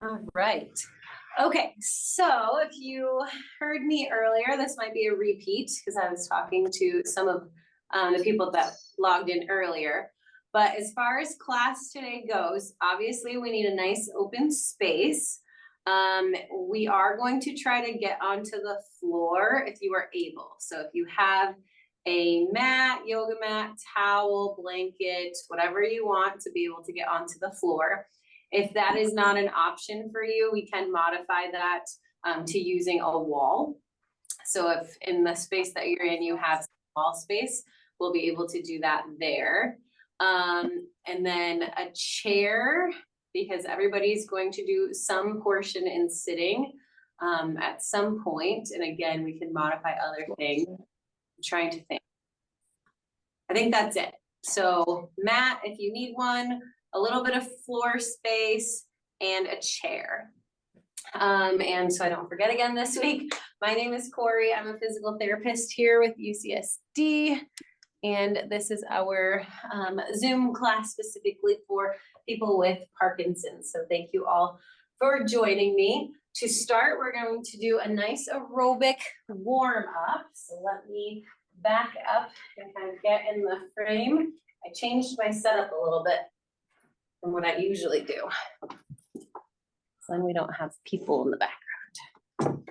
All right. Okay, so if you heard me earlier, this might be a repeat because I was talking to some of the people that logged in earlier. But as far as class today goes, obviously we need a nice open space. We are going to try to get onto the floor if you are able. So if you have a mat, yoga mat, towel, blanket, whatever you want to be able to get onto the floor. If that is not an option for you, we can modify that to using a wall. So if in the space that you're in, you have wall space, we'll be able to do that there. And then a chair, because everybody's going to do some portion in sitting at some point. And again, we can modify other things. I'm trying to think. I think that's it. So mat, if you need one, a little bit of floor space, and a chair. And so I don't forget again this week, my name is Corey. I'm a physical therapist here with UCSD. And this is our Zoom class specifically for people with Parkinson's. So thank you all for joining me. To start, we're going to do a nice aerobic warm up. So let me back up and kind of get in the frame. I changed my setup a little bit from what I usually do. So then we don't have people in the background.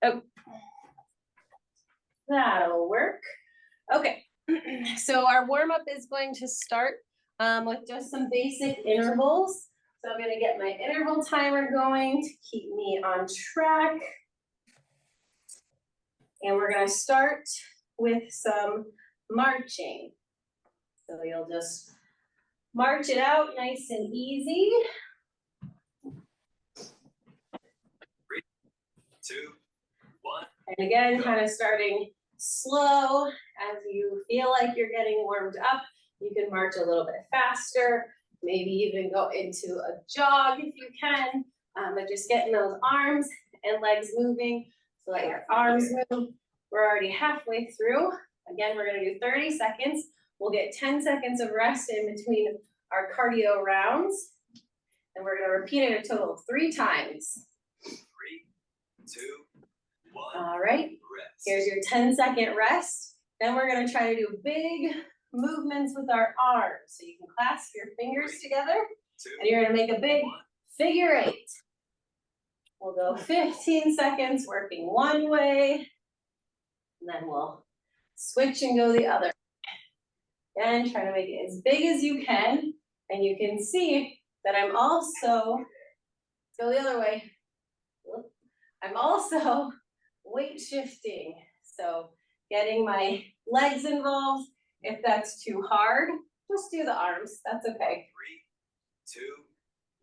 Oh, that'll work. Okay, so our warm-up is going to start with just some basic intervals. So I'm gonna get my interval timer going to keep me on track. And we're gonna start with some marching. So you'll just march it out nice and easy. 3, 2, 1. And again, kind of starting slow. As you feel like you're getting warmed up, you can march a little bit faster, maybe even go into a jog if you can, but just getting those arms and legs moving so that your arms move. We're already halfway through. Again, we're gonna do 30 seconds. We'll get 10 seconds of rest in between our cardio rounds. And we're gonna repeat it a total of 3 times. 3, 2, 1. All right, Rest. Here's your 10-second rest. Then we're gonna try to do big movements with our arms. So you can clasp your fingers together, 2, and you're gonna make a big 1. figure 8. We'll go 15 seconds working one way, and then we'll switch and go the other. Again, try to make it as big as you can, and you can see that I'm also, go the other way. I'm also weight shifting. So getting my legs involved. If that's too hard, just do the arms. That's okay. 3, 2,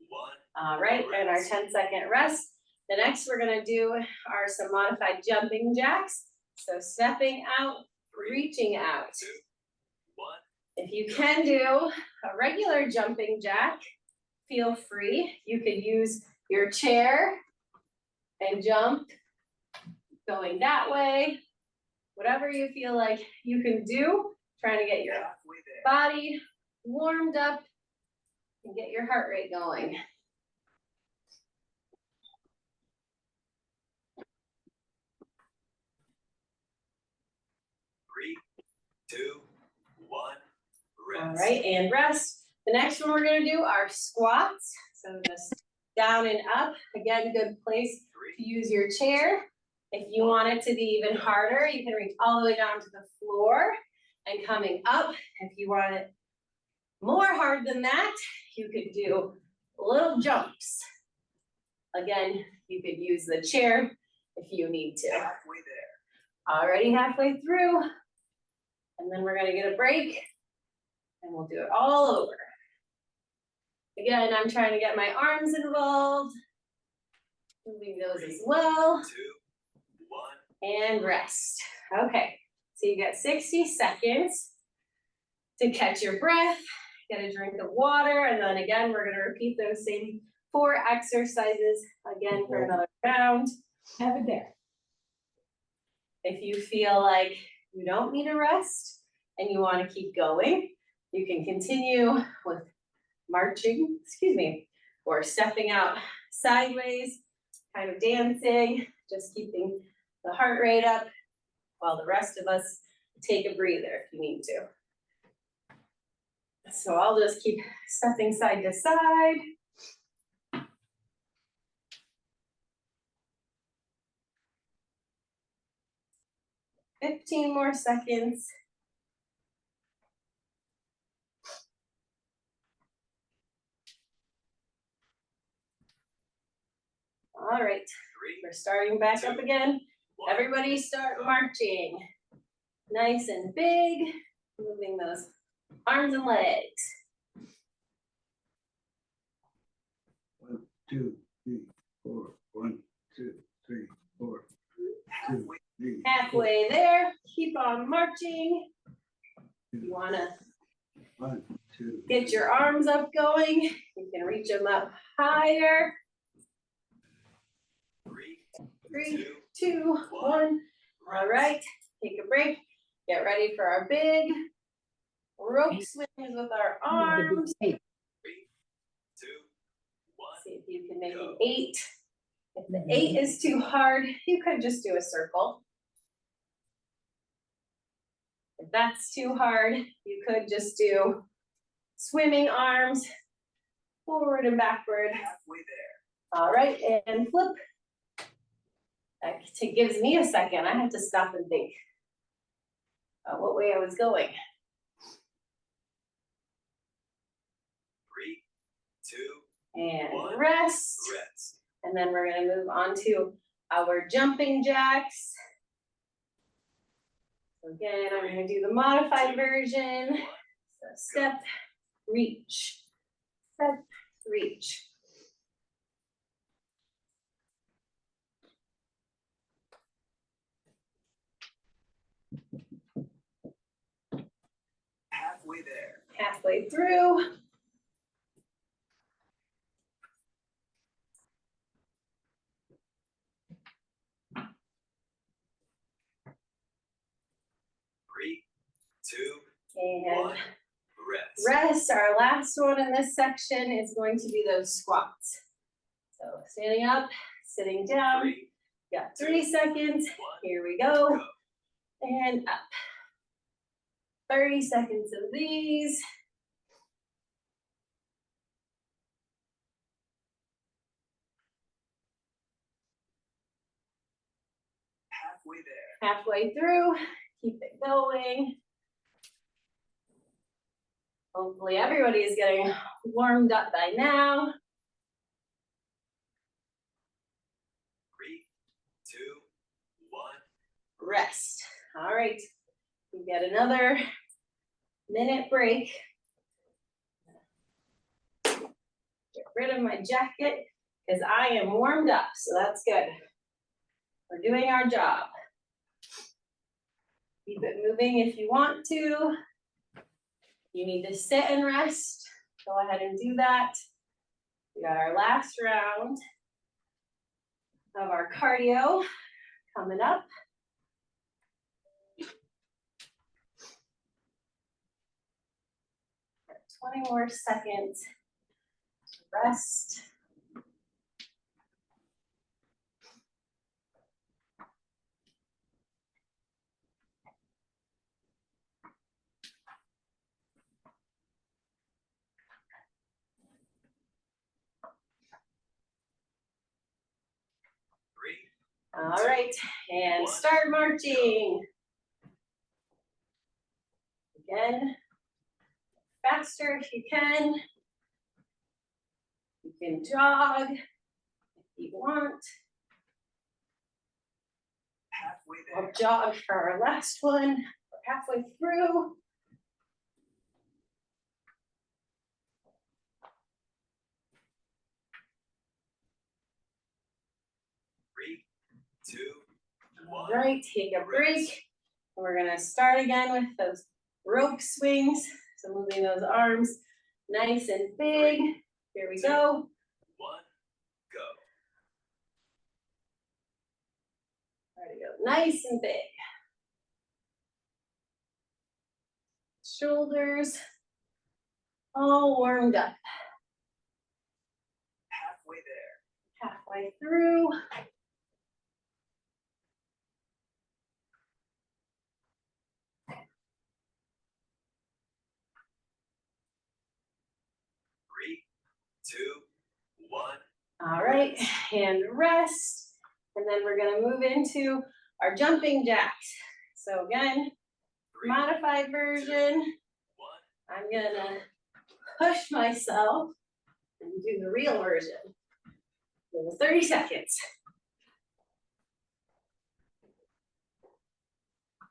1. All right, and our 10-second rest. The next we're gonna do are some modified jumping jacks. So stepping out, reaching out. 2, 1. If you can do a regular jumping jack, feel free. You could use your chair and jump going that way. Whatever you feel like you can do, trying to get your body warmed up and get your heart rate going. 3, 2, 1. Rest. All right, and rest. The next one we're gonna do are squats. So just down and up. Again, good place to use your chair. If you want it to be even harder, you can reach all the way down to the floor and coming up. If you want it more hard than that, you could do little jumps. Again, you could use the chair if you need to. Halfway there. Already halfway through. And then we're gonna get a break and we'll do it all over. Again, I'm trying to get my arms involved. Moving those as well. 2, 1. And rest. Okay, so you got 60 seconds to catch your breath, get a drink of water, and then again, we're gonna repeat those same 4 exercises again for another round. Have it there. If you feel like you don't need a rest and you wanna keep going, you can continue with marching, or stepping out sideways, kind of dancing, just keeping the heart rate up while the rest of us take a breather if you need to. So I'll just keep stepping side to side. 15 more seconds. All right, we're starting back up again. Everybody start marching. Nice and big, moving those arms and legs. 1, 2, 3, 4. 1, 2, 3, 4. 2, 3. Halfway there, keep on marching. You wanna 1, 2. get your arms up going. You can reach them up higher. 3, 2, 1. All right, take a break. Get ready for our big rope swings with our arms. 3, 2, 1. See if you can make an 8. If the 8 is too hard, you could just do a circle. If that's too hard, you could just do swimming arms, forward and backward. Halfway there. All right, and flip. That gives me a second. I have to stop and think what way I was going. 3, 2, And 1. rest. Rest. And then we're gonna move on to our jumping jacks. So again, I'm gonna do the modified version. So step, reach, step, reach. Halfway there. Halfway through. Three, 2, And 1. Rest. rest, our last one in this section is going to be those squats. So standing up, sitting down, 3, got 3 seconds, 1. here we go, Go. and up. 30 seconds of these. Halfway there. Halfway through, keep it going. Hopefully everybody is getting warmed up by now. 3, 2, 1. Rest. All right, we get another minute break. Get rid of my jacket because I am warmed up, so that's good. We're doing our job. Keep it moving if you want to. You need to sit and rest. Go ahead and do that. We got our last round of our cardio coming up. Got 20 more seconds to rest. All right, and start marching. Again, faster if you can. You can jog if you want. Halfway We'll there. jog for our last one. We're halfway through. 3, 2, All 1. right, take a break. We're gonna start again with those rope swings. So moving those arms nice and big. Here we go. 1. Go. There we go, nice and big. Shoulders all warmed up. Halfway there. Eye through. Three, two, one. All right, and rest. And then we're gonna move into our jumping jacks. So again, Three, modified version. one. I'm gonna push myself and do the real version. Give it 30 seconds.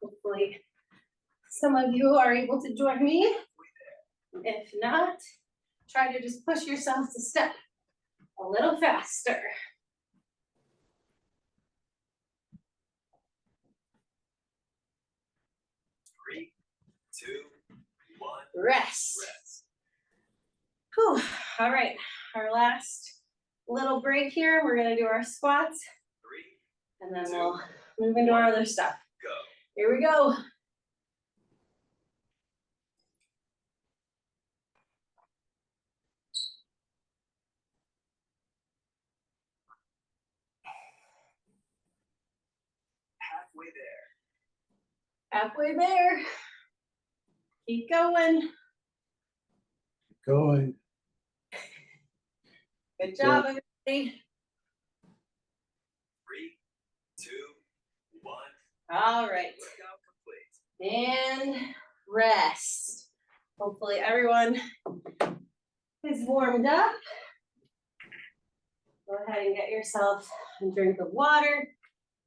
Hopefully, some of you are able to join me. If not, try to just push yourself to step a little faster. Three, two, one. Rest. Rest. Whew. All right, our last little break here. We're gonna do our squats, Three, and then we'll move into our other stuff. go. Here we go. Halfway there. Halfway there. Keep going. Going. Good job, everybody. Three, two, one. All right. Workout complete. And rest. Hopefully everyone is warmed up. Go ahead and get yourself a drink of water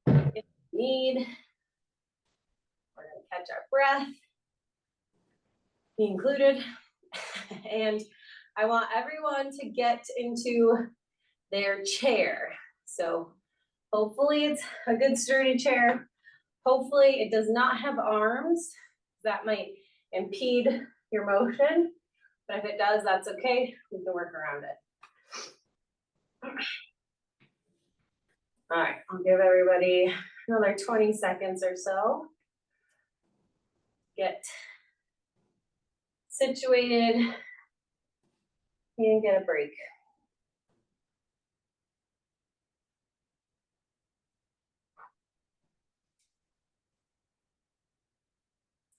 if you need. We're gonna catch our breath. Me included. And I want everyone to get into their chair. So hopefully it's a good sturdy chair. Hopefully it does not have arms. That might impede your motion, but if it does, that's okay. We can work around it. All right, I'll give everybody another 20 seconds or so. Get situated and get a break.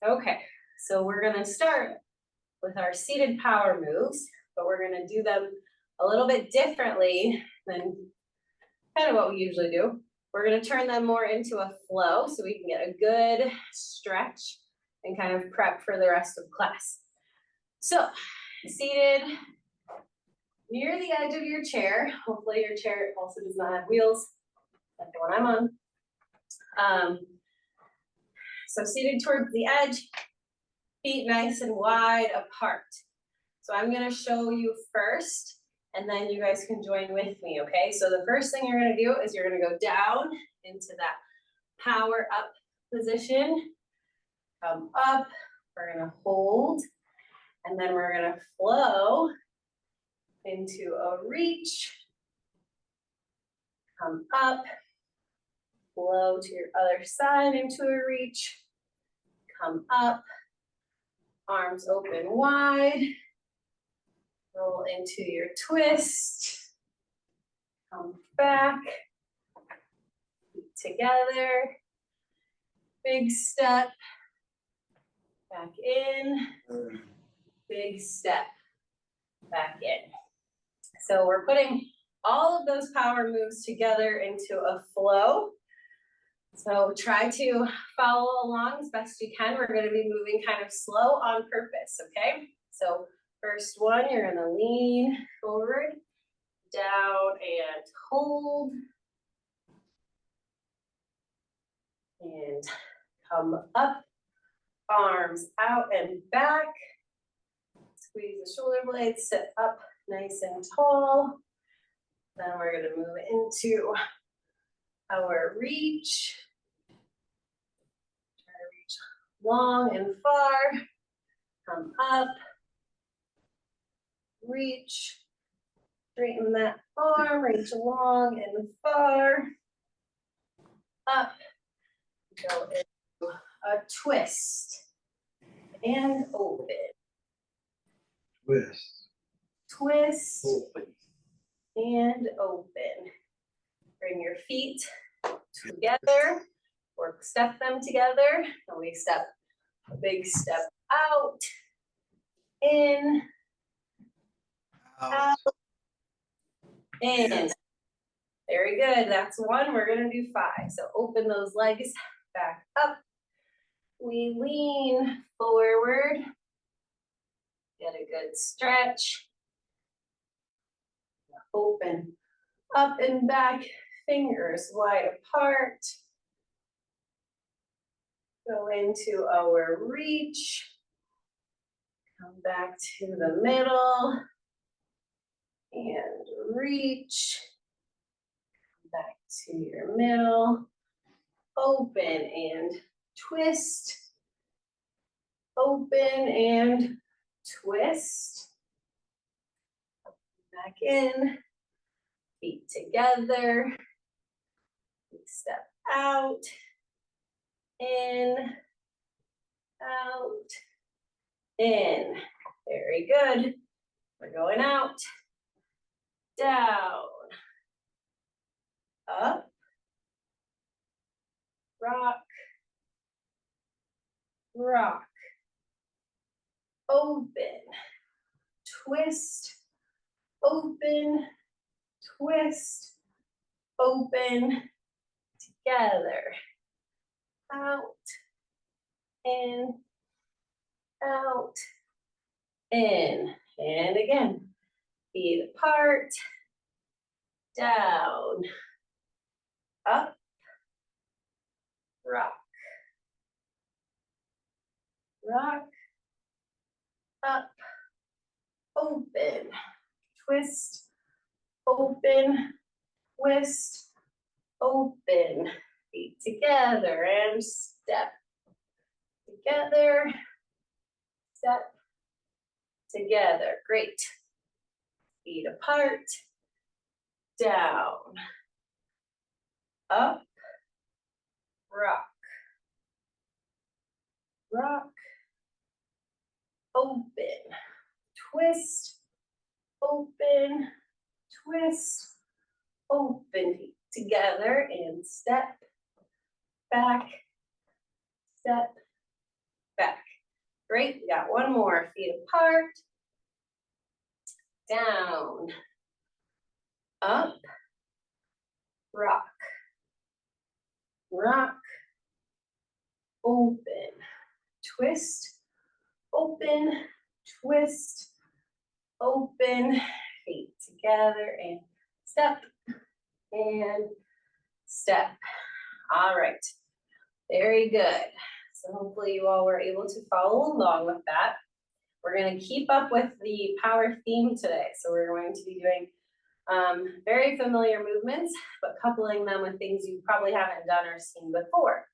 Okay, so we're gonna start with our seated power moves, but we're gonna do them a little bit differently than kind of what we usually do. We're gonna turn them more into a flow so we can get a good stretch and kind of prep for the rest of class. So, seated near the edge of your chair. Hopefully your chair also does not have wheels, like the one I'm on. So seated towards the edge, feet nice and wide apart. So I'm gonna show you first, and then you guys can join with me, okay? So the first thing you're gonna do is you're gonna go down into that power up position, come up, we're gonna hold, and then we're gonna flow into a reach, come up, flow to your other side into a reach, come up, arms open wide, roll into your twist, come back, feet together, big step, back in, big step, back in. So we're putting all of those power moves together into a flow. So try to follow along as best you can. We're gonna be moving kind of slow on purpose, okay? So first one, you're gonna lean forward, down and hold. And come up, arms out and back. Squeeze the shoulder blades, sit up nice and tall. Then we're gonna move into our reach. Try to reach long and far. Come up. Reach. Straighten that arm, reach long and far. Up. Go into a twist. And open. Twist. Twist. Open. And open. bring your feet together, or step them together, and we step a big step out, in, out, in. Yes. Very good, that's one, we're gonna do 5. So open those legs back up. We lean forward. Get a good stretch. Open up and back, fingers wide apart. Go into our reach. Come back to the middle. And reach. Come back to your middle. Open and twist. Open and twist. Back in. Feet together. Step out. In. Out. In. Very good. We're going out. Down. Up. Rock. Rock. Open. Twist. Open. Twist. Open. Together. Out. In. Out. In. And again. Feet apart. Down. Up. Rock. Rock. Up. Open. Twist. Open. Twist. Open. Feet together and step. Together. Step. Together. Great. Feet apart. Down. Up. Rock. Rock. Open. Twist. Open. Twist. Open. Feet together and step. Back. Step. Back. Great. We got one more. Feet apart. Down. Up. Rock. Rock. Open. Twist. Open. Twist. Open. Feet together and step. And step. All right. Very good. So hopefully you all were able to follow along with that. We're going to keep up with the power theme today. So we're going to be doing very familiar movements, but coupling them with things you probably haven't done or seen before.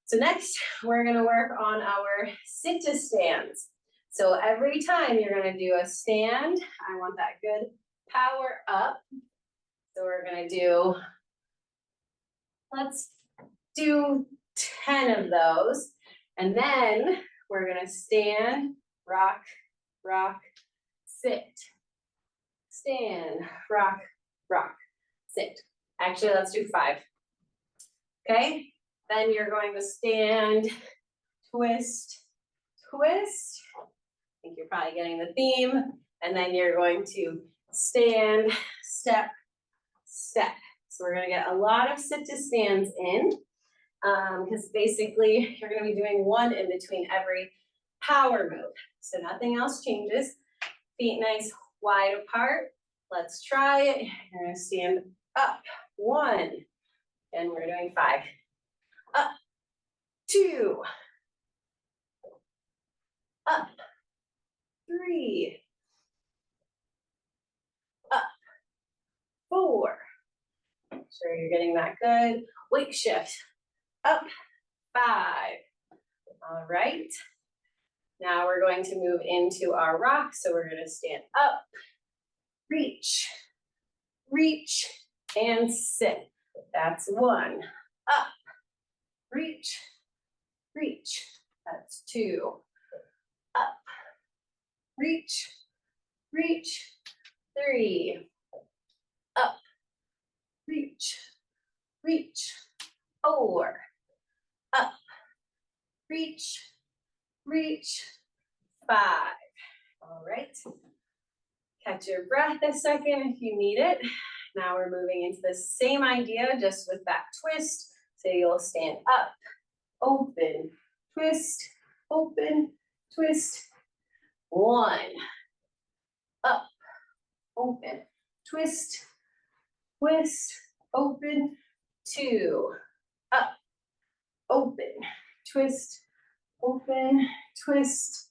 So next, we're going to work on our sit-to-stands. So every time you're going to do a stand, I want that good power up. So we're going to do, let's do 10 of those. And then we're going to stand, rock, rock, sit. Stand, rock, rock, sit. Actually, let's do 5. Okay, then you're going to stand, twist, twist. I think you're probably getting the theme. And then you're going to stand, step, step. So we're gonna get a lot of sit-to-stands in, because basically you're gonna be doing one in between every power move. So nothing else changes. Feet nice wide apart. Let's try it. You're gonna stand up, 1, and we're doing 5. Up, 2, up, 3, up, 4. Make sure you're getting that good weight shift. Up, 5. All right. Now we're going to move into our rock. So we're going to stand up, reach, reach, and sit. That's 1. Up, reach, reach. That's 2. Up, reach, reach, 3. Up, reach, reach, 4, up, reach, reach, 5. All right. Catch your breath a second if you need it. Now we're moving into the same idea, just with that twist. So you'll stand up, open, twist, open, twist. 1, up, open, twist, twist, open. 2, up, open, twist, open, twist.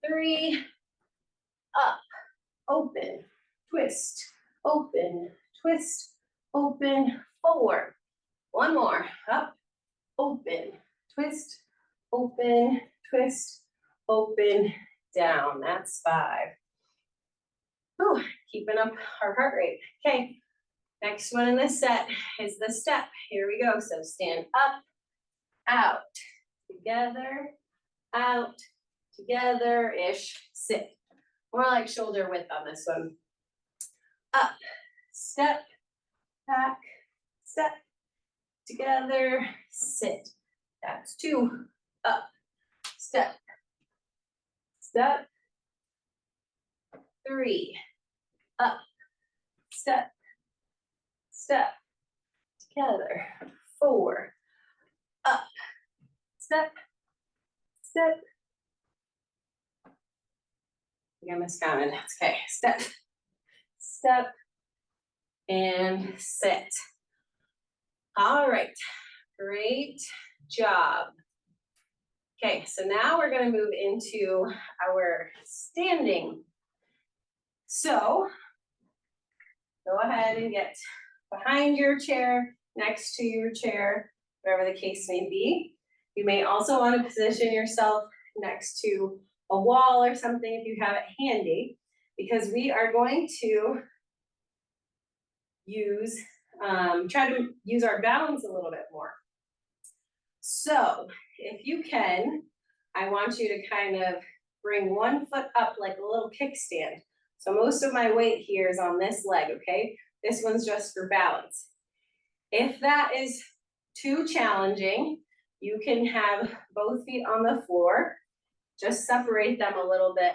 3, up, open, twist, open, twist, open. 4, one more, up, open, twist, open, twist, open, down. That's 5. Whew, keeping up our heart rate. Okay, next one in this set is the step. Here we go. So stand up, out, together, out, together-ish, sit. More like shoulder width on this one. Up, step, back, step, together, sit. That's 2. Up, step, step. 3, up, step, step, together. 4, up, step, step. I think I miscounted. That's okay. Step, step, and sit. All right, great job. Okay, so now we're gonna move into our standing. So go ahead and get behind your chair, next to your chair, whatever the case may be. You may also want to position yourself next to a wall or something if you have it handy, because we are going to use, try to use our balance a little bit more. So if you can, I want you to kind of bring one foot up like a little kickstand. So most of my weight here is on this leg, okay? This one's just for balance. If that is too challenging, you can have both feet on the floor. Just separate them a little bit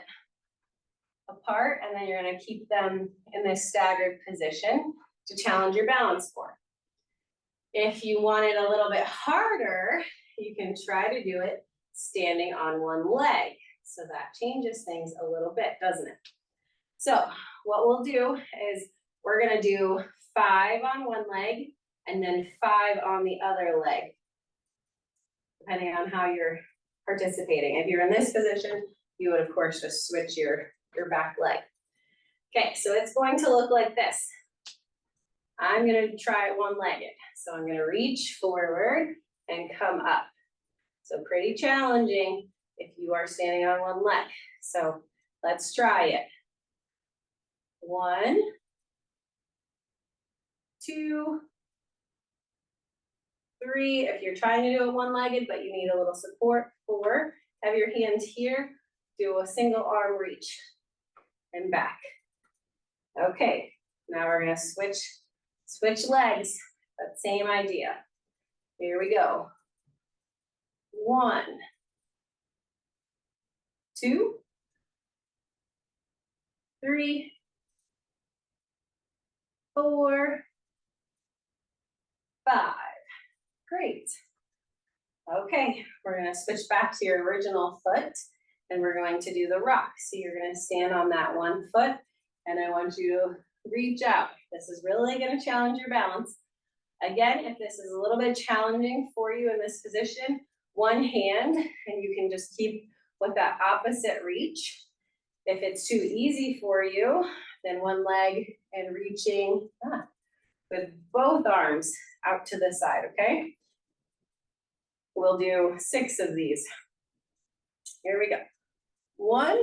apart, and then you're gonna keep them in this staggered position to challenge your balance more. If you want it a little bit harder, you can try to do it standing on one leg. So that changes things a little bit, doesn't it? So what we'll do is we're gonna do 5 on one leg and then 5 on the other leg, depending on how you're participating. If you're in this position, you would of course just switch your back leg. Okay, so it's going to look like this. I'm gonna try it one-legged. So I'm gonna reach forward and come up. So pretty challenging if you are standing on one leg. So let's try it. 1, 2, 3. If you're trying to do it one-legged, but you need a little support, 4. Have your hands here. Do a single arm reach and back. Okay, now we're gonna switch legs, but same idea. Here we go. 1, 2, 3, 4, 5. Great. Okay, we're gonna switch back to your original foot and we're going to do the rock. So you're gonna stand on that one foot and I want you to reach out. This is really gonna challenge your balance. Again, if this is a little bit challenging for you in this position, one hand and you can just keep with that opposite reach. If it's too easy for you, then one leg and reaching with both arms out to the side, okay? We'll do 6 of these. Here we go. 1,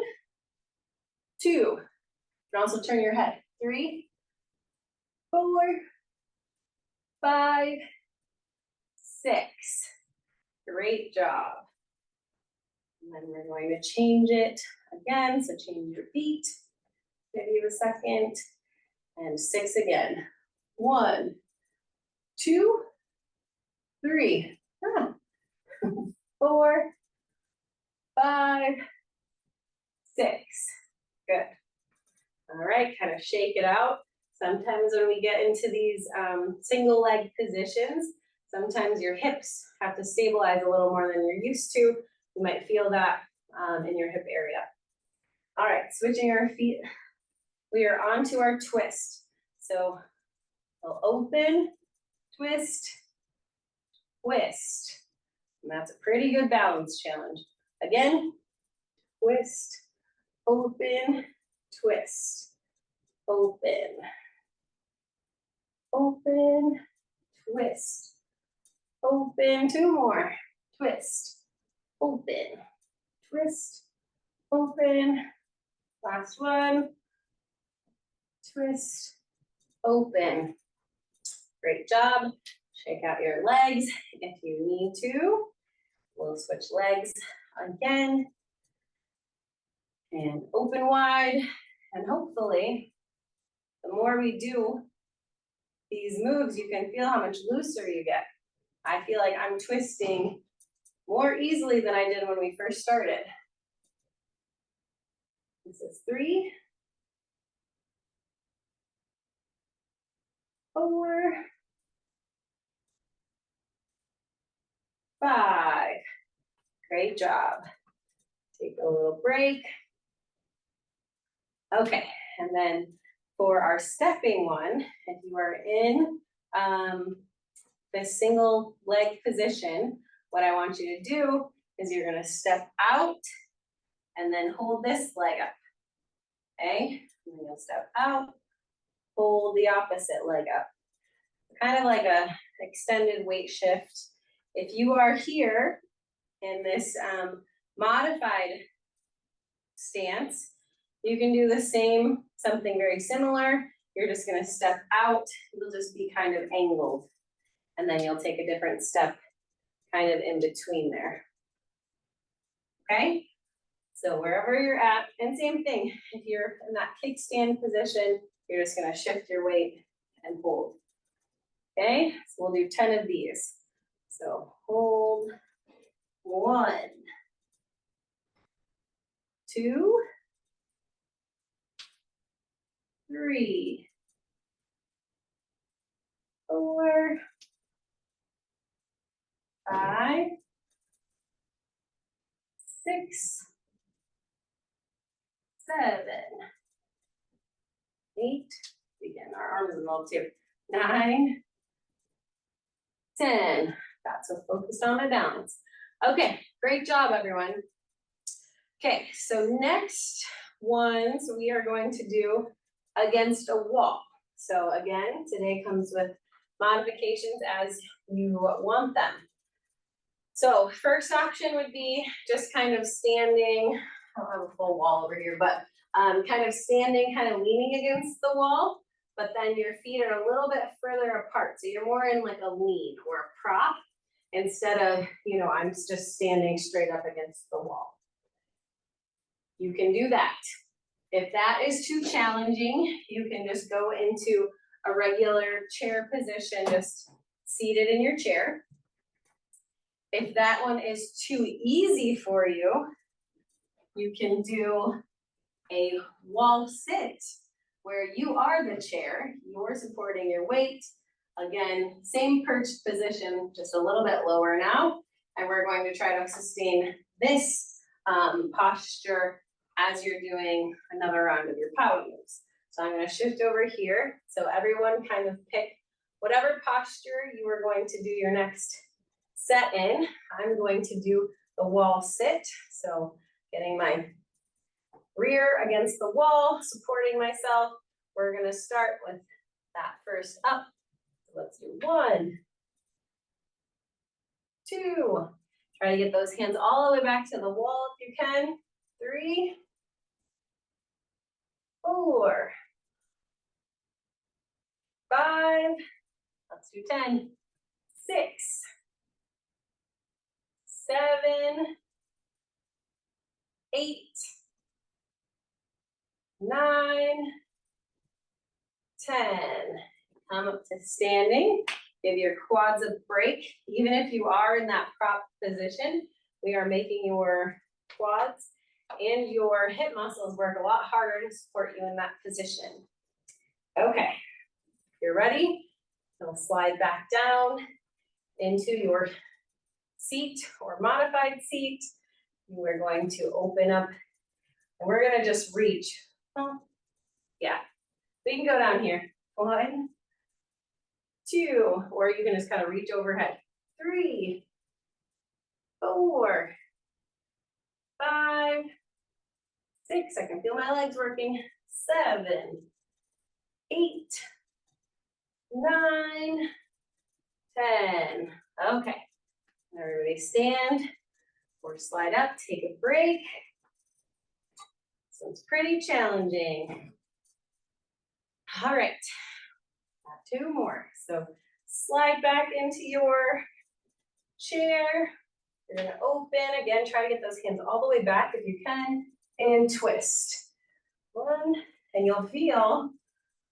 2. You can also turn your head. 3, 4, 5, 6. Great job. And then we're going to change it again. So change your feet. Give you a second. And 6 again. 1, 2, 3, 4, 5, 6. Good. All right, kind of shake it out. Sometimes when we get into these single leg positions, sometimes your hips have to stabilize a little more than you're used to. You might feel that in your hip area. All right, switching our feet. We are on to our twist. So we'll open, twist, twist. And that's a pretty good balance challenge. Again, twist, open, twist, open, open, twist, open, 2 more, twist, open, twist, open, last one, twist, open. Great job. Shake out your legs if you need to. We'll switch legs again. And open wide. And hopefully, the more we do these moves, you can feel how much looser you get. I feel like I'm twisting more easily than I did when we first started. This is 3, 4, 5. Great job. Take a little break. Okay, and then for our stepping one, if you are in this single leg position, what I want you to do is you're gonna step out and then hold this leg up, okay? And then you'll step out, hold the opposite leg up. Kind of like a extended weight shift. If you are here in this modified stance, you can do the same, something very similar. You're just gonna step out, you'll just be kind of angled. And then you'll take a different step kind of in between there. Okay? So wherever you're at, and same thing, if you're in that kickstand position, you're just gonna shift your weight and hold. Okay, so we'll do 10 of these. So hold, 1, 2, 3, 4, 5, 6, 7, 8, again, our arms are involved too, 9, 10. Got so focused on my balance. Okay, great job, everyone. Okay, so next ones we are going to do against a wall. So again, today comes with modifications as you want them. So first option would be just kind of standing, I don't have a full wall over here, but kind of standing, kind of leaning against the wall, but then your feet are a little bit further apart. So you're more in like a lean or a prop instead of, I'm just standing straight up against the wall. You can do that. If that is too challenging, you can just go into a regular chair position, just seated in your chair. If that one is too easy for you, you can do a wall sit where you are the chair, you're supporting your weight. Again, same perched position, just a little bit lower now. And we're going to try to sustain this posture as you're doing another round of your power moves. So I'm going to shift over here. So everyone kind of pick whatever posture you are going to do your next set in. I'm going to do the wall sit. So getting my rear against the wall, supporting myself. We're going to start with that first up. So let's do 1, 2. Try to get those hands all the way back to the wall if you can. 3, 4, 5, let's do 10, 6, 7, 8, 9, 10. Come up to standing. Give your quads a break. Even if you are in that prop position, we are making your quads and your hip muscles work a lot harder to support you in that position. Okay, you're ready. You'll slide back down into your seat or modified seat. We're going to open up and we're gonna just reach. Yeah, we can go down here. 1, 2, or you can just kind of reach overhead. 3, 4, 5, 6. I can feel my legs working. 7, 8, 9, 10. Okay, everybody stand or slide up, take a break. This one's pretty challenging. All right, got 2 more. So slide back into your chair. You're gonna open, again, try to get those hands all the way back if you can, and twist. 1, and you'll feel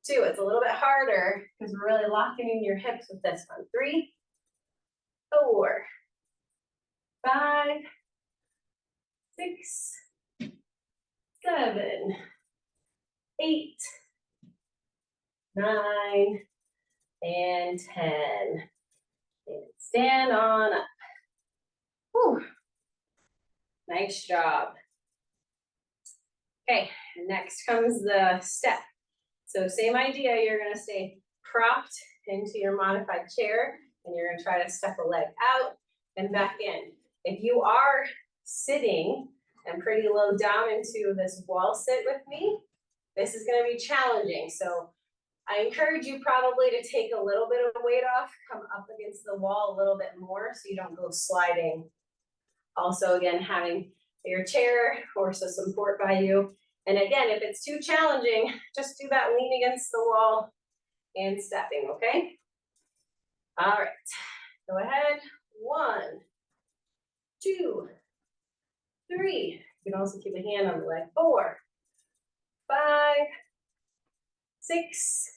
2, it's a little bit harder because we're really locking in your hips with this one. 3, 4, 5, 6, 7, 8, 9, and 10. And stand on up. Whew. Nice job. Okay, next comes the step. So same idea, you're gonna stay propped into your modified chair and you're gonna try to step a leg out and back in. If you are sitting and pretty low down into this wall sit with me, this is gonna be challenging. So I encourage you probably to take a little bit of weight off, come up against the wall a little bit more so you don't go sliding. Also, again, having your chair or some support by you. And again, if it's too challenging, just do that lean against the wall and stepping, okay? All right, go ahead. 1, 2, 3. You can also keep a hand on the leg. 4, 5, 6,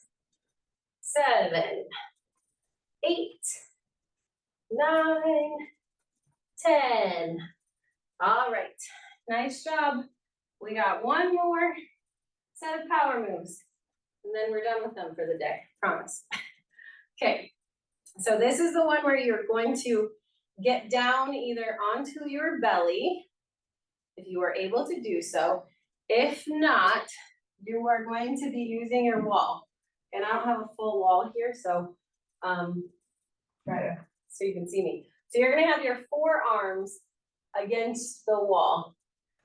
7, 8, 9, 10. All right, nice job. We got 1 more set of power moves, and then we're done with them for the day, promise. Okay, so this is the one where you're going to get down either onto your belly, if you are able to do so. If not, you are going to be using your wall. And I don't have a full wall here, so try to, so you can see me. So you're gonna have your forearms against the wall.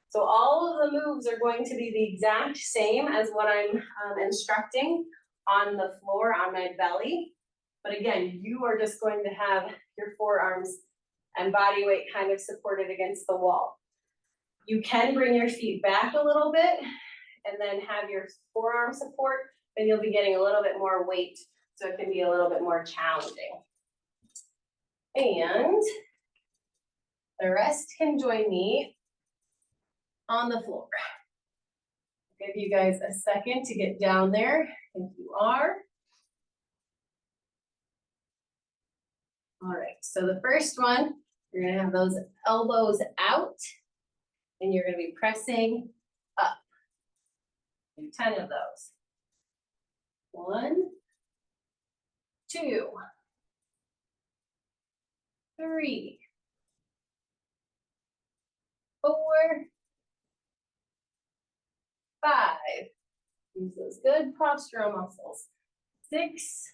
So all of the moves are going to be the exact same as what I'm instructing on the floor on my belly. But again, you are just going to have your forearms and body weight kind of supported against the wall. You can bring your feet back a little bit and then have your forearm support, then you'll be getting a little bit more weight, so it can be a little bit more challenging. And the rest can join me on the floor. I'll give you guys a second to get down there if you are. All right, so the first one, you're gonna have those elbows out and you're gonna be pressing up. Do 10 of those. 1, 2, 3, 4, 5. Use those good postural muscles. 6,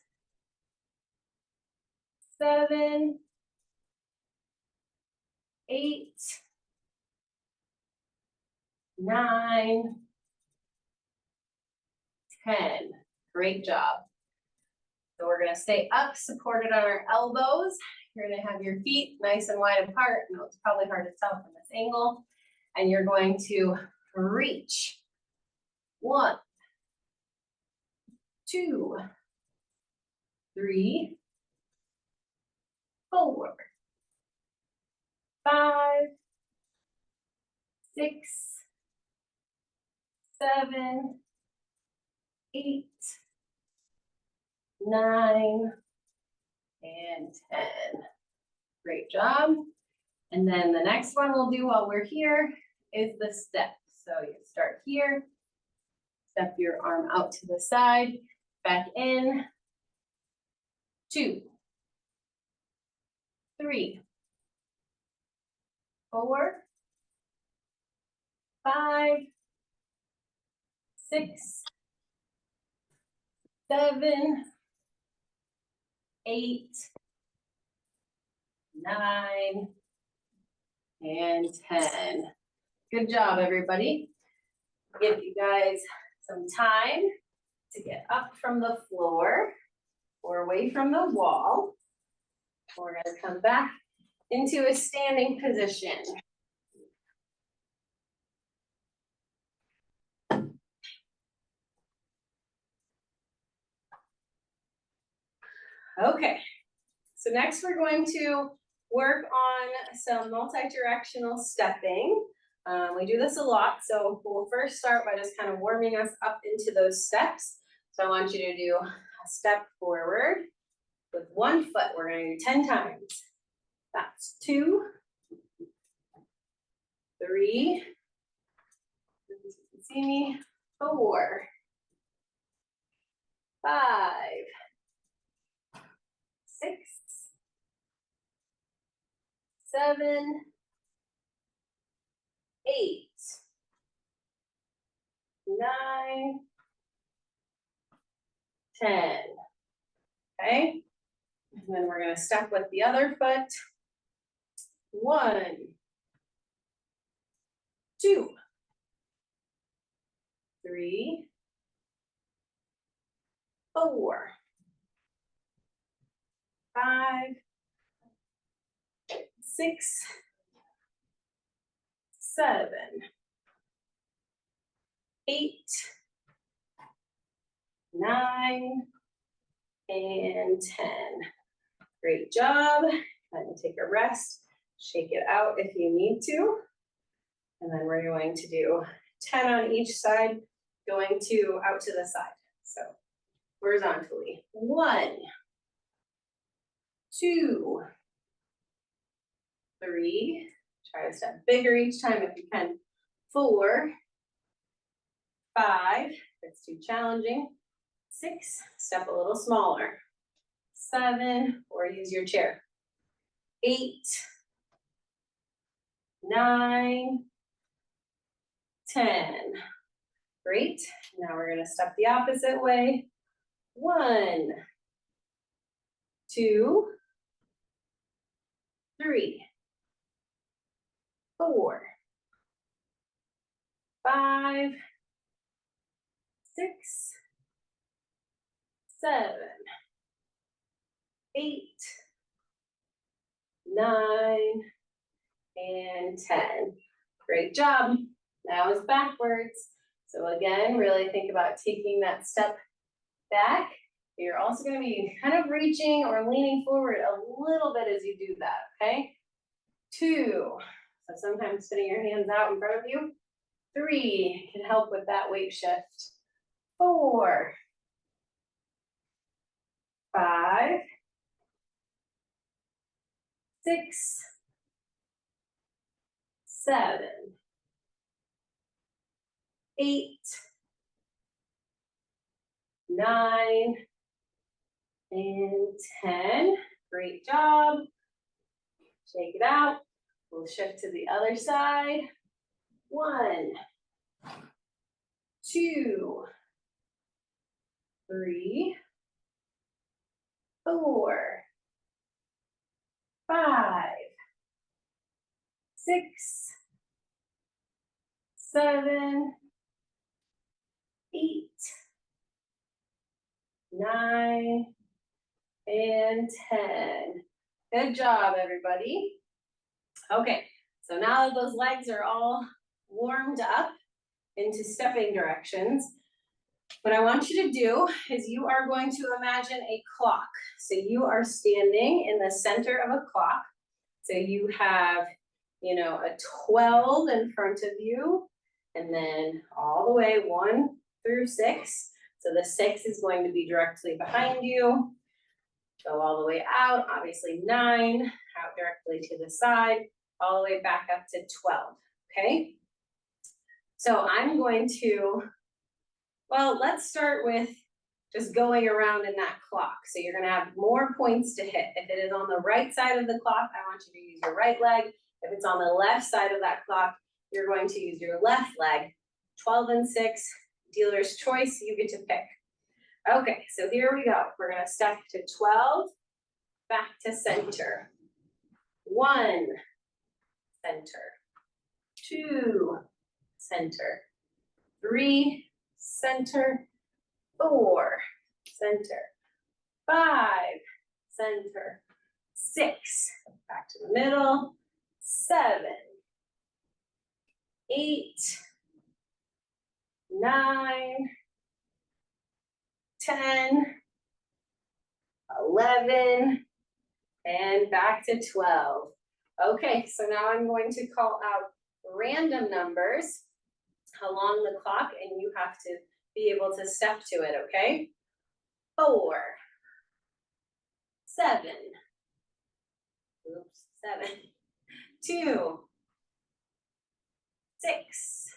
7, 8, 9, 10. Great job. So we're gonna stay up, supported on our elbows. You're gonna have your feet nice and wide apart. I know it's probably hard to tell from this angle. And you're going to reach. 1, 2, 3, 4, 5, 6, 7, 8, 9, and 10. Great job. And then the next one we'll do while we're here is the step. So you start here, step your arm out to the side, back in, 2, 3, 4, 5, 6, 7, 8, 9, and 10. Good job, everybody. Give you guys some time to get up from the floor or away from the wall. We're gonna come back into a standing position. Okay, so next we're going to work on some multi-directional stepping. We do this a lot, so we'll first start by just kind of warming us up into those steps. So I want you to do a step forward with one foot. We're gonna do 10 times. That's 2, 3, you can see me, 4, 5, 6, 7, 8, 9, 10. Okay, and then we're gonna step with the other foot. 1, 2, 3, 4, 5, 6, 7, 8, 9, and 10. Great job. And take a rest. Shake it out if you need to. And then we're going to do 10 on each side, going to out to the side. So horizontally. 1, 2, 3. Try to step bigger each time if you can. 4, 5. It's too challenging. 6. Step a little smaller. 7, or use your chair. 8, 9, 10. Great. Now we're going to step the opposite way. 1, 2, 3, 4, 5, 6, 7, 8, 9, and 10. Great job. Now it's backwards. So again, really think about taking that step back. You're also going to be kind of reaching or leaning forward a little bit as you do that, okay? 2, so sometimes spinning your hands out in front of you. 3 can help with that weight shift. 4, 5, 6, 7, 8, 9, and 10. Great job. Shake it out. We'll shift to the other side. 1, 2, 3, 4, 5, 6, 7, 8, 9, and 10. Good job, everybody. Okay, so now that those legs are all warmed up into stepping directions, what I want you to do is you are going to imagine a clock. So you are standing in the center of a clock. So you have, a 12 in front of you, and then all the way 1 through 6. So the 6 is going to be directly behind you. Go all the way out, obviously 9, out directly to the side, all the way back up to 12, okay? So I'm going to, well, let's start with just going around in that clock. So you're gonna have more points to hit. If it is on the right side of the clock, I want you to use your right leg. If it's on the left side of that clock, you're going to use your left leg. 12 and 6, dealer's choice, you get to pick. Okay, so here we go. We're gonna step to 12, back to center. 1, center. 2, center. 3, center. 4, center. 5, center. 6, back to the middle. 7, 8, 9, 10, 11, and back to 12. Okay, so now I'm going to call out random numbers along the clock, and you have to be able to step to it, okay? 4, 7, oops, 7, 2, 6,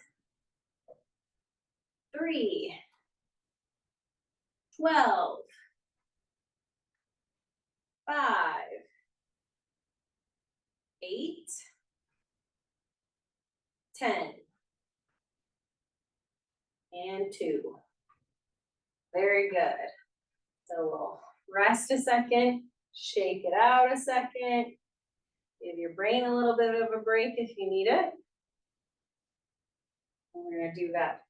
3, 12, 5, 8, 10, and 2. Very good. So we'll rest a second, shake it out a second, give your brain a little bit of a break if you need it. And we're gonna do that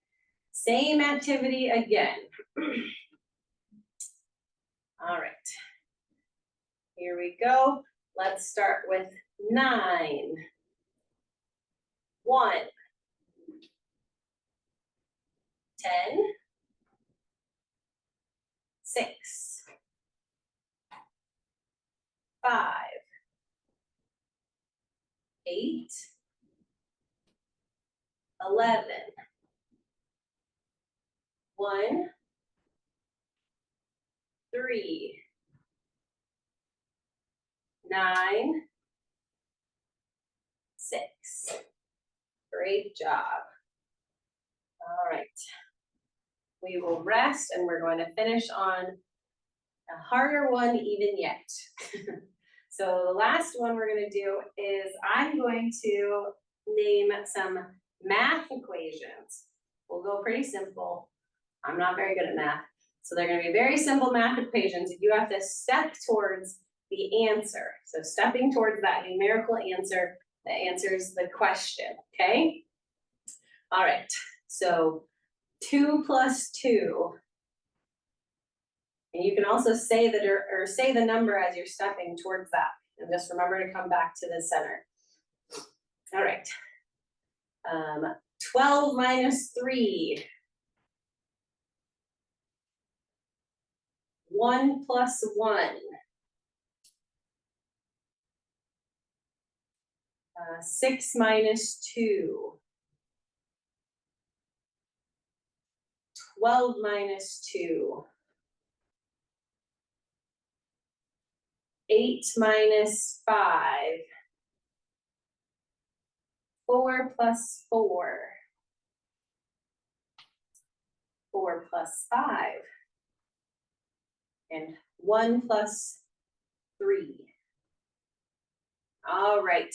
same activity again. All right, here we go. Let's start with 9, 1, 10, 6, 5, 8, 11, 1, 3, 9, 6. Great job. All right. We will rest and we're going to finish on a harder one even yet. So the last one we're going to do is I'm going to name some math equations. We'll go pretty simple. I'm not very good at math. So they're going to be very simple math equations. You have to step towards the answer. So stepping towards that numerical answer that answers the question, okay? All right, so 2 plus 2. And you can also say that or say the number as you're stepping towards that. And just remember to come back to the center. All right. 12 minus 3. 1 plus 1. 6 minus 2. 12 minus 2. 8 minus 5. 4 plus 4. 4 plus 5. And 1 plus 3. All right,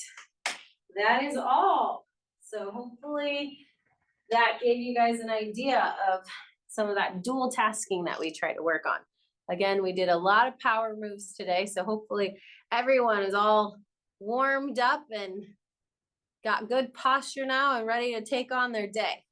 that is all. So hopefully that gave you guys an idea of some of that dual tasking that we try to work on. Again, we did a lot of power moves today, so hopefully everyone is all warmed up and got good posture now and ready to take on their day.